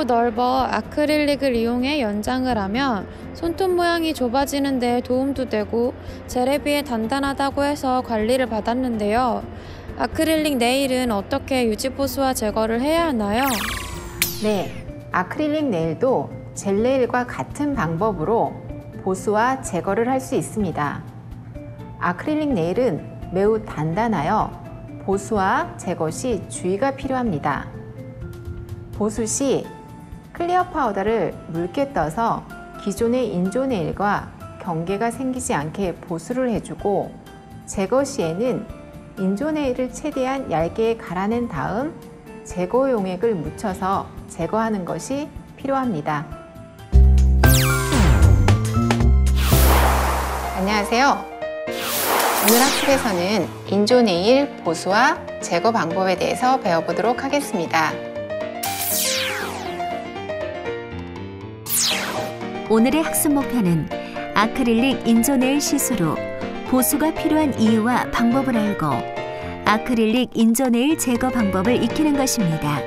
넓어 아크릴릭을 이용해 연장을 하면 손톱 모양이 좁아지는 데 도움도 되고 젤에 비해 단단하다고 해서 관리를 받았는데요. 아크릴릭 네일은 어떻게 유지 보수와 제거를 해야 하나요? 네, 아크릴릭 네일도 젤 네일과 같은 방법으로 보수와 제거를 할 수 있습니다. 아크릴릭 네일은 매우 단단하여 보수와 제거 시 주의가 필요합니다. 보수 시 클리어 파우더를 묽게 떠서 기존의 인조 네일과 경계가 생기지 않게 보수를 해주고, 제거 시에는 인조 네일을 최대한 얇게 갈아낸 다음 제거 용액을 묻혀서 제거하는 것이 필요합니다. 안녕하세요. 오늘 학습에서는 인조 네일 보수와 제거 방법에 대해서 배워보도록 하겠습니다. 오늘의 학습 목표는 아크릴릭 인조 네일 시술 후 보수가 필요한 이유와 방법을 알고 아크릴릭 인조 네일 제거 방법을 익히는 것입니다.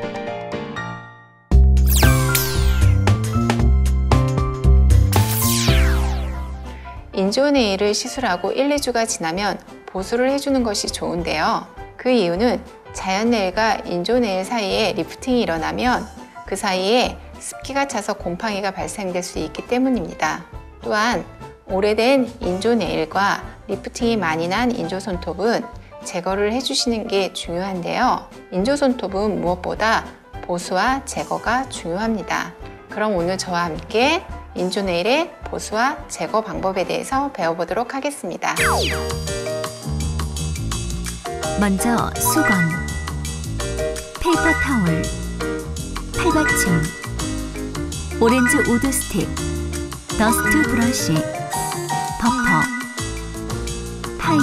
인조 네일을 시술하고 1, 2주가 지나면 보수를 해주는 것이 좋은데요. 그 이유는 자연 네일과 인조 네일 사이에 리프팅이 일어나면 그 사이에 습기가 차서 곰팡이가 발생될 수 있기 때문입니다. 또한 오래된 인조 네일과 리프팅이 많이 난 인조 손톱은 제거를 해주시는 게 중요한데요. 인조 손톱은 무엇보다 보수와 제거가 중요합니다. 그럼 오늘 저와 함께 인조 네일의 보수와 제거 방법에 대해서 배워보도록 하겠습니다. 먼저 수건, 페이퍼 타올, 팔받침, 오렌지 우드 스틱, 더스트 브러쉬, 버퍼, 파일,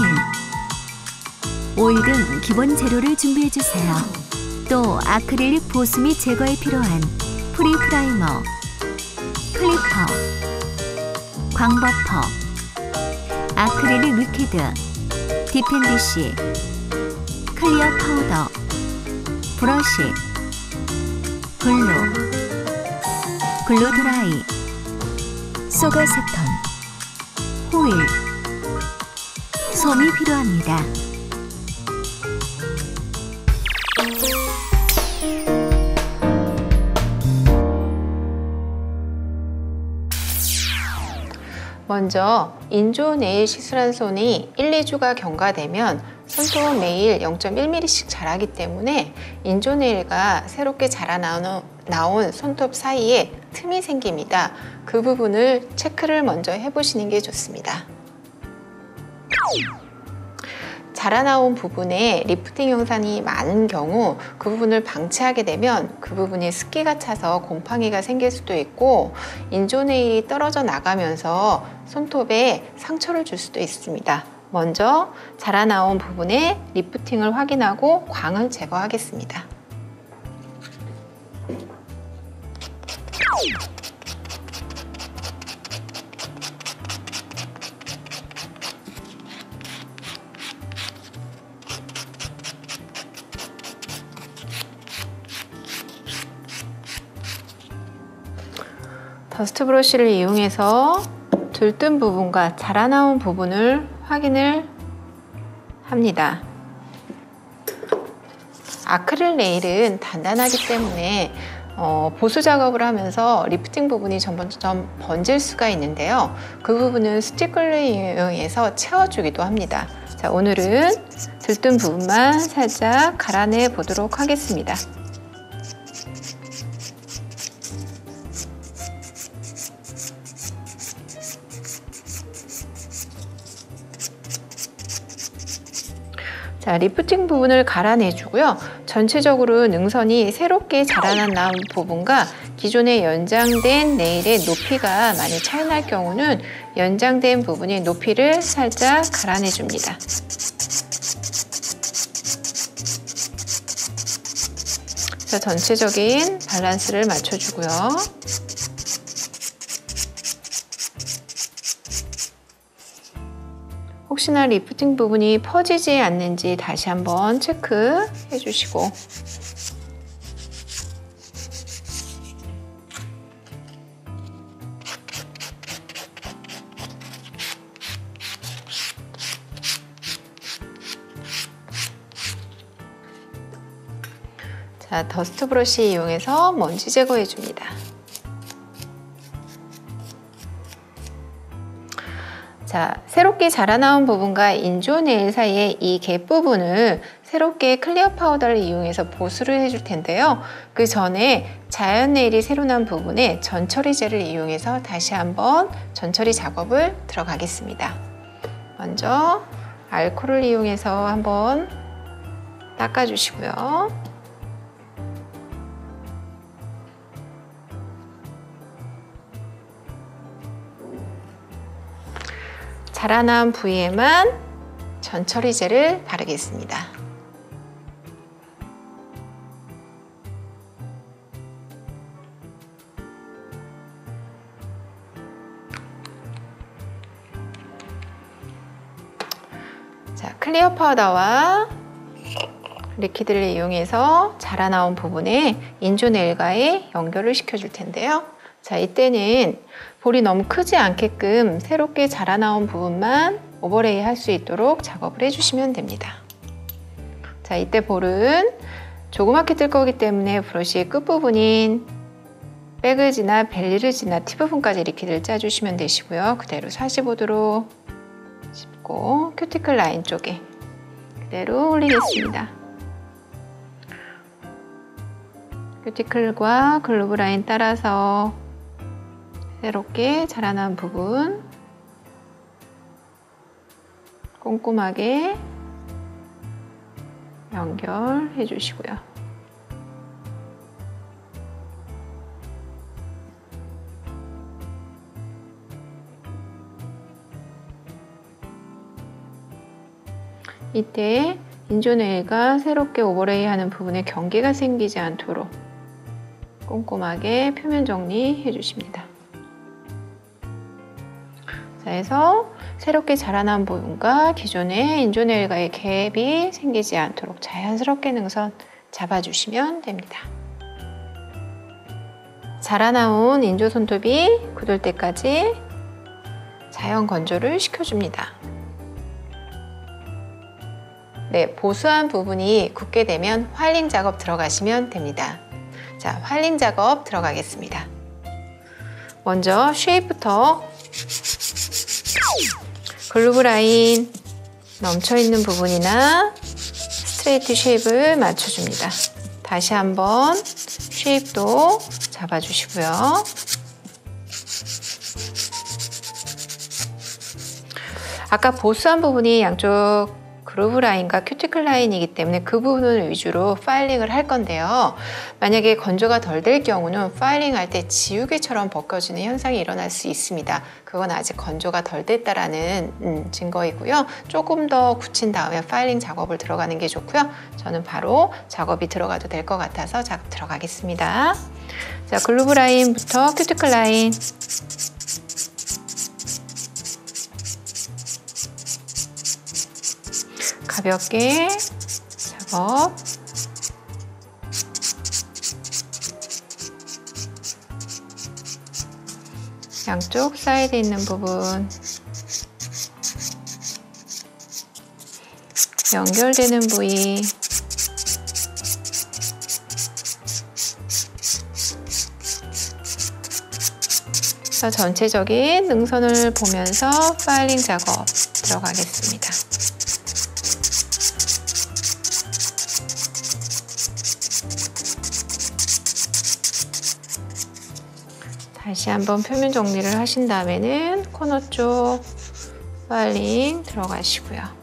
오일 등 기본 재료를 준비해 주세요. 또 아크릴릭 보수 및 제거에 필요한 프리 프라이머, 클리퍼, 광버퍼, 아크릴릭 리퀴드, 디펜디쉬, 클리어 파우더, 브러쉬, 글루 드라이, 소가세톤, 호일, 솜이 필요합니다. 먼저 인조 네일 시술한 손이 1, 2주가 경과되면 손톱은 매일 0.1mm씩 자라기 때문에 인조 네일과 새롭게 자라나온 손톱 사이에 틈이 생깁니다. 그 부분을 체크를 먼저 해보시는 게 좋습니다. 자라나온 부분에 리프팅 형상이 많은 경우 그 부분을 방치하게 되면 그 부분이 습기가 차서 곰팡이가 생길 수도 있고 인조 네일이 떨어져 나가면서 손톱에 상처를 줄 수도 있습니다. 먼저 자라나온 부분에 리프팅을 확인하고 광을 제거하겠습니다. 더스트 브러쉬를 이용해서 들뜬 부분과 자라나온 부분을 확인을 합니다. 아크릴 네일은 단단하기 때문에 보수 작업을 하면서 리프팅 부분이 점점 번질 수가 있는데요. 그 부분은 스티커를 이용해서 채워주기도 합니다. 자, 오늘은 들뜬 부분만 살짝 갈아내 보도록 하겠습니다. 자, 리프팅 부분을 갈아내주고요. 전체적으로 능선이 새롭게 자라난 부분과 기존에 연장된 네일의 높이가 많이 차이날 경우는 연장된 부분의 높이를 살짝 갈아내줍니다. 자, 전체적인 밸런스를 맞춰주고요. 혹시나 리프팅 부분이 퍼지지 않는지 다시 한번 체크해 주시고, 자, 더스트 브러쉬 이용해서 먼지 제거해 줍니다. 자, 새롭게 자라나온 부분과 인조 네일 사이의 이 갭 부분을 새롭게 클리어 파우더를 이용해서 보수를 해줄 텐데요. 그 전에 자연 네일이 새로 난 부분에 전처리 젤을 이용해서 다시 한번 전처리 작업을 들어가겠습니다. 먼저 알코올을 이용해서 한번 닦아주시고요. 자라난 부위에만 전처리 젤을 바르겠습니다. 자, 클리어 파우더와 리퀴드를 이용해서 자라나온 부분에 인조 네일과의 연결을 시켜줄 텐데요. 자, 이때는 볼이 너무 크지 않게끔 새롭게 자라나온 부분만 오버레이 할 수 있도록 작업을 해주시면 됩니다. 자, 이때 볼은 조그맣게 뜰 거기 때문에 브러쉬의 끝부분인 백을지나 벨리르지나 티 부분까지 리퀴드를 짜주시면 되시고요. 그대로 45도로 짚고 큐티클 라인 쪽에 그대로 올리겠습니다. 큐티클과 글루브 라인 따라서 새롭게 자라난 부분 꼼꼼하게 연결해 주시고요. 이때 인조 네일과 새롭게 오버레이 하는 부분에 경계가 생기지 않도록 꼼꼼하게 표면 정리해 주십니다. 자, 해서 새롭게 자라난 부분과 기존의 인조 네일과의 갭이 생기지 않도록 자연스럽게 능선 잡아주시면 됩니다. 자라나온 인조 손톱이 굳을 때까지 자연 건조를 시켜줍니다. 네, 보수한 부분이 굳게 되면 화일링 작업 들어가시면 됩니다. 자, 화일링 작업 들어가겠습니다. 먼저 쉐입부터 글루브 라인 넘쳐있는 부분이나 스트레이트 쉐입을 맞춰줍니다. 다시 한번 쉐입도 잡아주시고요. 아까 보수한 부분이 양쪽 그루브 라인과 큐티클 라인이기 때문에 그 부분을 위주로 파일링을 할 건데요. 만약에 건조가 덜 될 경우는 파일링 할 때 지우개처럼 벗겨지는 현상이 일어날 수 있습니다. 그건 아직 건조가 덜 됐다라는 증거이고요. 조금 더 굳힌 다음에 파일링 작업을 들어가는 게 좋고요. 저는 바로 작업이 들어가도 될 것 같아서 작업 들어가겠습니다. 자, 글루브 라인부터 큐티클 라인 가볍게 작업. 양쪽 사이드에 있는 부분 연결되는 부위 전체적인 능선을 보면서 파일링 작업 들어가겠습니다. 다시 한번 표면 정리를 하신 다음에는 코너 쪽 파일링 들어가시고요.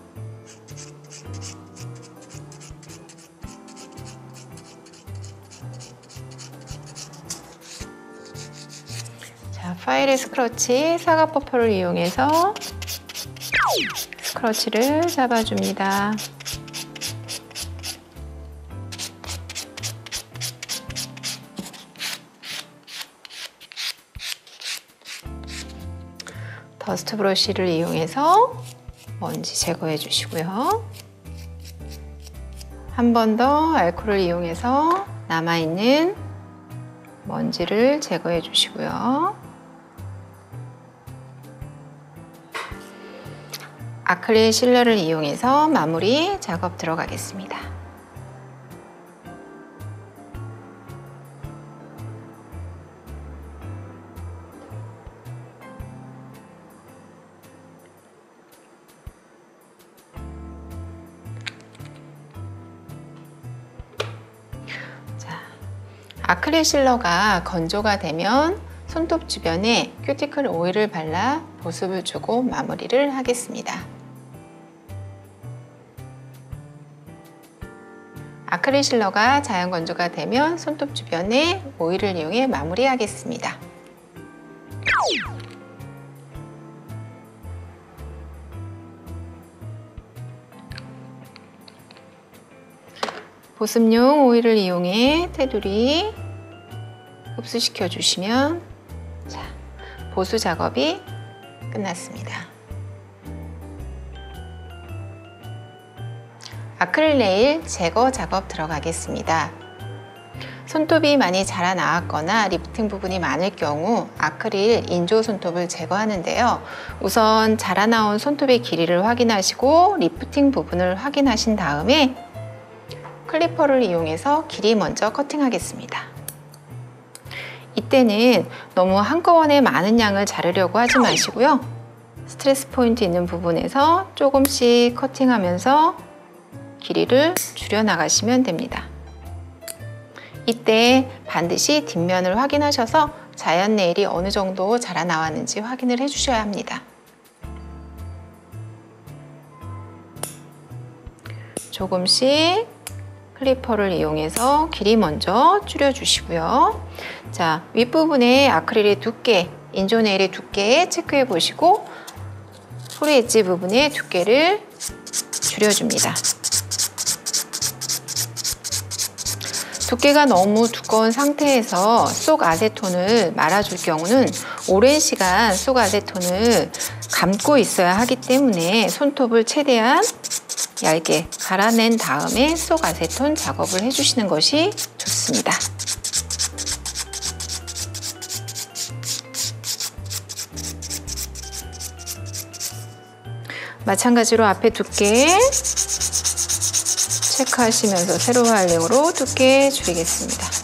자, 파일의 스크러치, 사각버퍼를 이용해서 스크러치를 잡아줍니다. 더스트 브러쉬를 이용해서 먼지 제거해 주시고요. 한 번 더 알코올을 이용해서 남아있는 먼지를 제거해 주시고요. 아크릴 실러를 이용해서 마무리 작업 들어가겠습니다. 아크릴 실러가 건조가 되면 손톱 주변에 큐티클 오일을 발라 보습을 주고 마무리를 하겠습니다. 아크릴 실러가 자연 건조가 되면 손톱 주변에 오일을 이용해 마무리하겠습니다. 보습용 오일을 이용해 테두리 흡수시켜 주시면 보수 작업이 끝났습니다. 아크릴 네일 제거 작업 들어가겠습니다. 손톱이 많이 자라 나왔거나 리프팅 부분이 많을 경우 아크릴 인조 손톱을 제거하는데요. 우선 자라 나온 손톱의 길이를 확인하시고 리프팅 부분을 확인하신 다음에 클리퍼를 이용해서 길이 먼저 커팅하겠습니다. 이때는 너무 한꺼번에 많은 양을 자르려고 하지 마시고요. 스트레스 포인트 있는 부분에서 조금씩 커팅하면서 길이를 줄여 나가시면 됩니다. 이때 반드시 뒷면을 확인하셔서 자연 네일이 어느 정도 자라 나왔는지 확인을 해 주셔야 합니다. 조금씩 클리퍼를 이용해서 길이 먼저 줄여 주시고요. 자, 윗부분에 아크릴의 두께, 인조 네일의 두께 체크해 보시고 소리 엣지 부분의 두께를 줄여줍니다. 두께가 너무 두꺼운 상태에서 속 아세톤을 말아줄 경우는 오랜 시간 속 아세톤을 감고 있어야 하기 때문에 손톱을 최대한 얇게 갈아낸 다음에 속 아세톤 작업을 해주시는 것이 좋습니다. 마찬가지로 앞에 두께 체크하시면서 세로 파일링으로 두께 줄이겠습니다.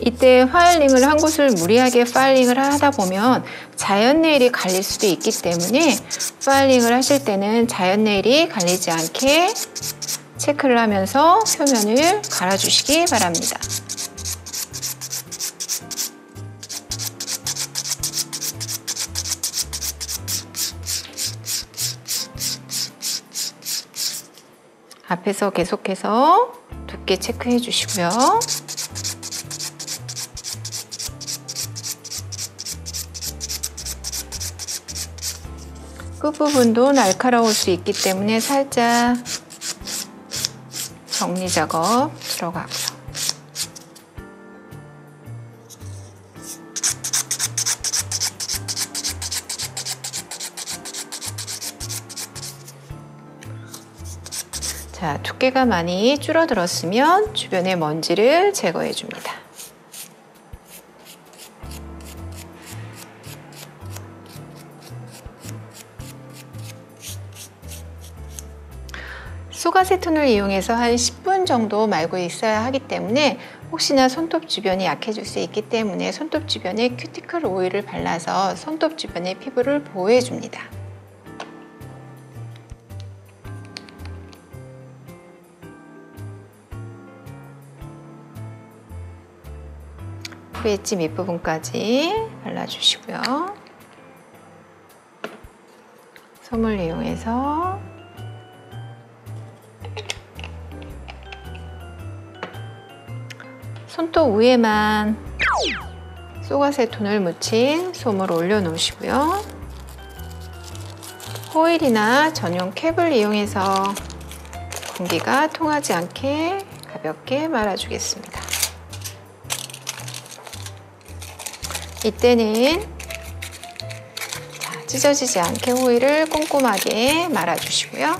이때 파일링을 한 곳을 무리하게 파일링을 하다 보면 자연 네일이 갈릴 수도 있기 때문에 파일링을 하실 때는 자연 네일이 갈리지 않게 체크를 하면서 표면을 갈아주시기 바랍니다. 앞에서 계속해서 두께 체크해 주시고요. 끝부분도 날카로울 수 있기 때문에 살짝 정리 작업 들어가고요. 자, 두께가 많이 줄어들었으면 주변의 먼지를 제거해 줍니다. 속-아세톤을 이용해서 한 10분 정도 말고 있어야 하기 때문에 혹시나 손톱 주변이 약해질 수 있기 때문에 손톱 주변에 큐티클 오일을 발라서 손톱 주변의 피부를 보호해 줍니다. 엣지 밑부분까지 발라주시고요. 솜을 이용해서 손톱 위에만 속-아세톤을 묻힌 솜을 올려놓으시고요. 호일이나 전용 캡을 이용해서 공기가 통하지 않게 가볍게 말아주겠습니다. 이때는 찢어지지 않게 호일을 꼼꼼하게 말아주시고요.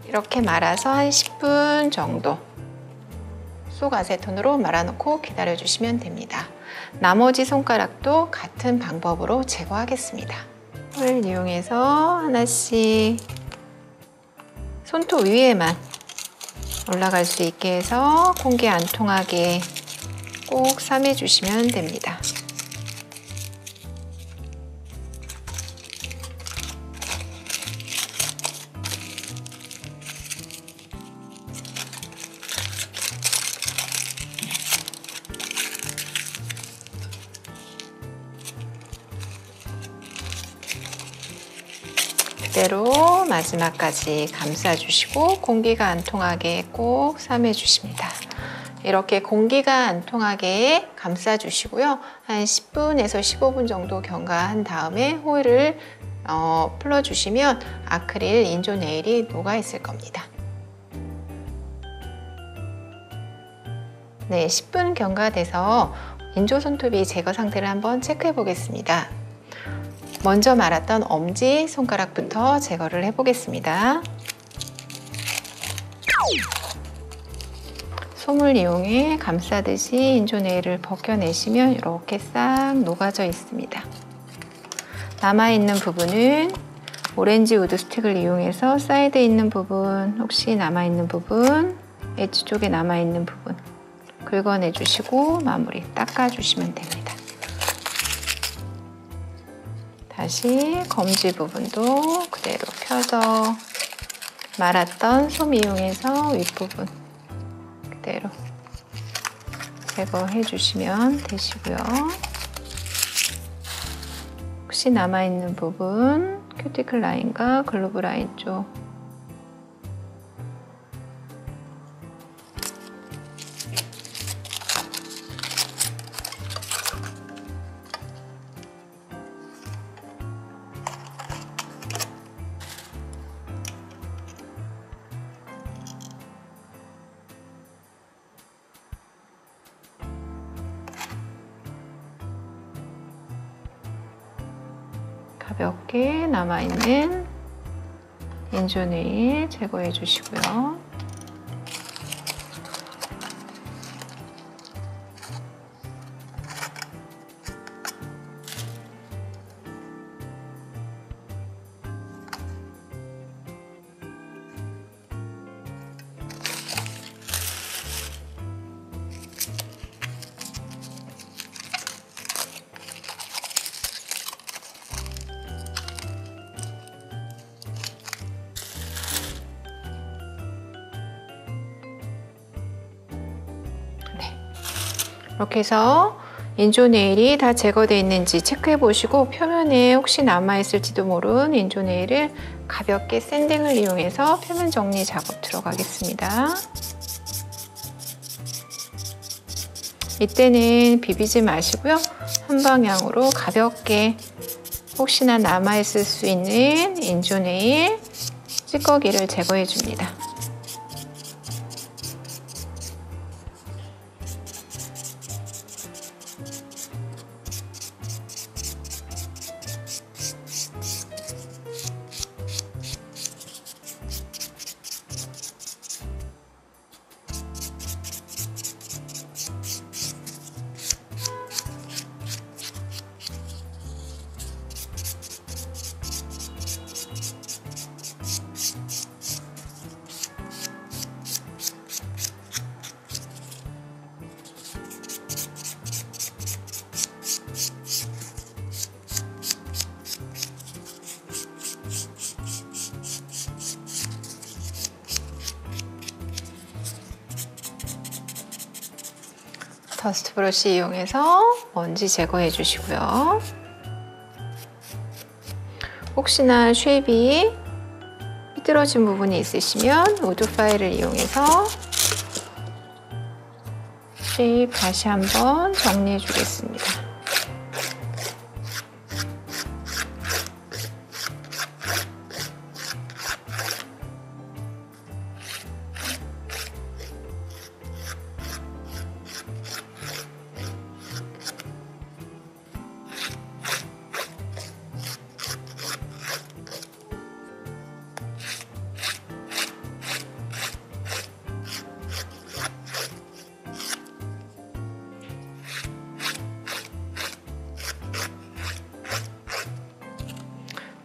이렇게 말아서 한 10분 정도 속-아세톤으로 말아놓고 기다려주시면 됩니다. 나머지 손가락도 같은 방법으로 제거하겠습니다. 호일 이용해서 하나씩 손톱 위에만 올라갈 수 있게 해서 공기 안 통하게 꼭 삶아주시면 됩니다. 그대로 마지막까지 감싸주시고 공기가 안 통하게 꼭 삶아주십니다. 이렇게 공기가 안 통하게 감싸주시고요. 한 10분에서 15분 정도 경과한 다음에 호일을 풀어주시면 아크릴 인조 네일이 녹아 있을 겁니다. 네, 10분 경과돼서 인조 손톱이 제거 상태를 한번 체크해 보겠습니다. 먼저 말았던 엄지 손가락부터 제거를 해 보겠습니다. 솜을 이용해 감싸듯이 인조 네일을 벗겨내시면 이렇게 싹 녹아져 있습니다. 남아있는 부분은 오렌지 우드 스틱을 이용해서 사이드에 있는 부분, 혹시 남아있는 부분, 엣지 쪽에 남아있는 부분 긁어내 주시고 마무리 닦아주시면 됩니다. 다시 검지 부분도 그대로 펴서 말았던 솜 이용해서 윗부분 그대로 제거해 주시면 되시고요. 혹시 남아있는 부분 큐티클 라인과 글로브 라인 쪽 가볍게 남아있는 인조 네일 제거해 주시고요. 이렇게 해서 인조 네일이 다 제거되어 있는지 체크해 보시고 표면에 혹시 남아있을지도 모르는 인조 네일을 가볍게 샌딩을 이용해서 표면 정리 작업 들어가겠습니다. 이때는 비비지 마시고요. 한 방향으로 가볍게 혹시나 남아있을 수 있는 인조 네일 찌꺼기를 제거해 줍니다. 더스트 브러쉬 이용해서 먼지 제거해 주시고요. 혹시나 쉐입이 삐뚤어진 부분이 있으시면 우드 파일을 이용해서 쉐입 다시 한번 정리해 주겠습니다.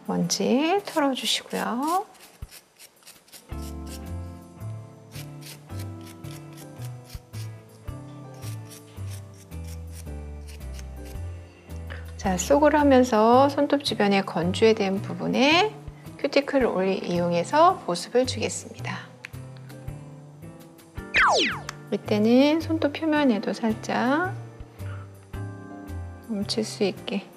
먼지 털어주시고요. 자, 쏙을 하면서 손톱 주변에 건조된 부분에 큐티클 오일 이용해서 보습을 주겠습니다. 이때는 손톱 표면에도 살짝 뭉칠 수 있게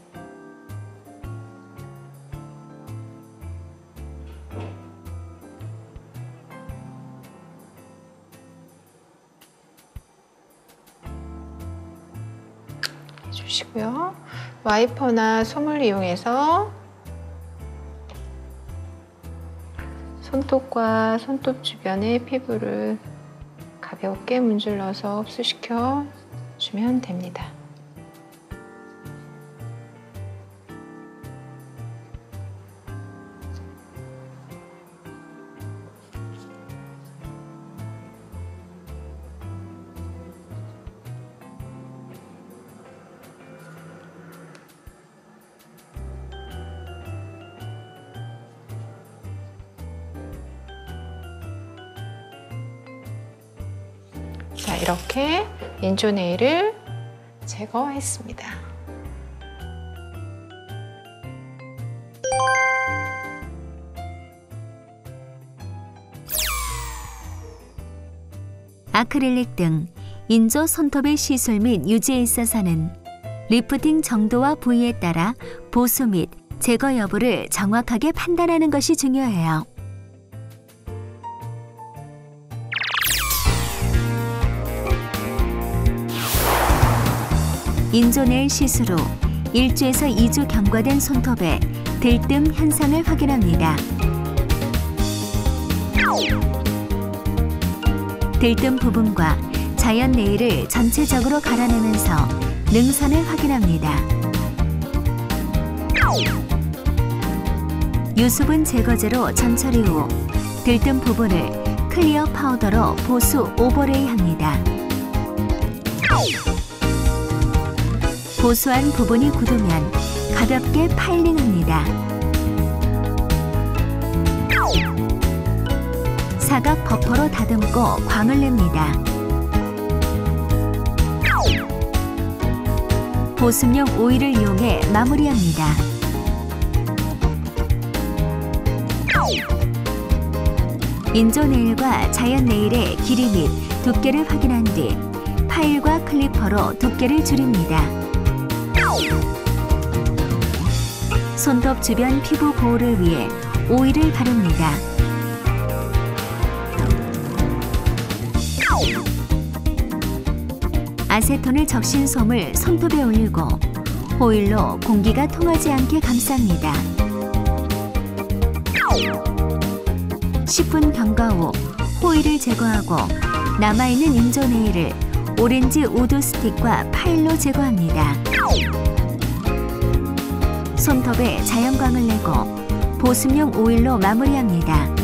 주시고요. 와이퍼나 솜을 이용해서 손톱과 손톱 주변의 피부를 가볍게 문질러서 흡수시켜 주면 됩니다. 자, 이렇게 인조 네일을 제거했습니다. 아크릴릭 등 인조 손톱의 시술 및 유지에 있어서는 리프팅 정도와 부위에 따라 보수 및 제거 여부를 정확하게 판단하는 것이 중요해요. 인조네일 시술 후 1주에서 2주 경과된 손톱의 들뜸 현상을 확인합니다. 들뜸 부분과 자연 네일을 전체적으로 갈아내면서 능선을 확인합니다. 유수분 제거제로 전처리 후 들뜸 부분을 클리어 파우더로 보수 오버레이 합니다. 보수한 부분이 굳으면 가볍게 파일링합니다. 사각 버퍼로 다듬고 광을 냅니다. 보습용 오일을 이용해 마무리합니다. 인조 네일과 자연 네일의 길이 및 두께를 확인한 뒤 파일과 클리퍼로 두께를 줄입니다. 손톱 주변 피부 보호를 위해 오일을 바릅니다. 아세톤을 적신 솜을 손톱에 올리고 호일로 공기가 통하지 않게 감쌉니다. 10분 경과 후 호일을 제거하고 남아있는 인조 네일을 오렌지 우드 스틱과 파일로 제거합니다. 손톱에 자연광을 내고 보습용 오일로 마무리합니다.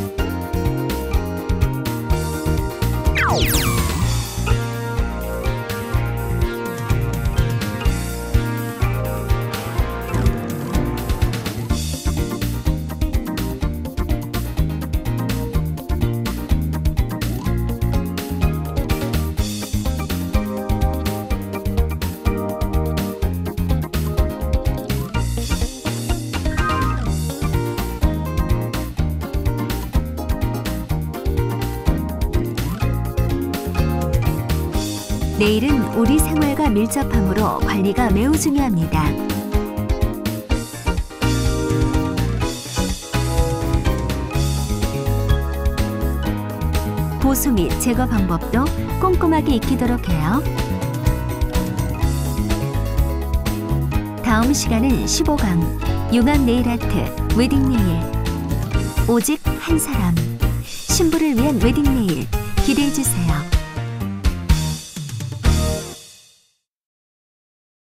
네일은 우리 생활과 밀접하므로 관리가 매우 중요합니다. 보수 및 제거 방법도 꼼꼼하게 익히도록 해요. 다음 시간은 15강 융합 네일 아트 웨딩 네일. 오직 한 사람. 신부를 위한 웨딩 네일 기대해 주세요.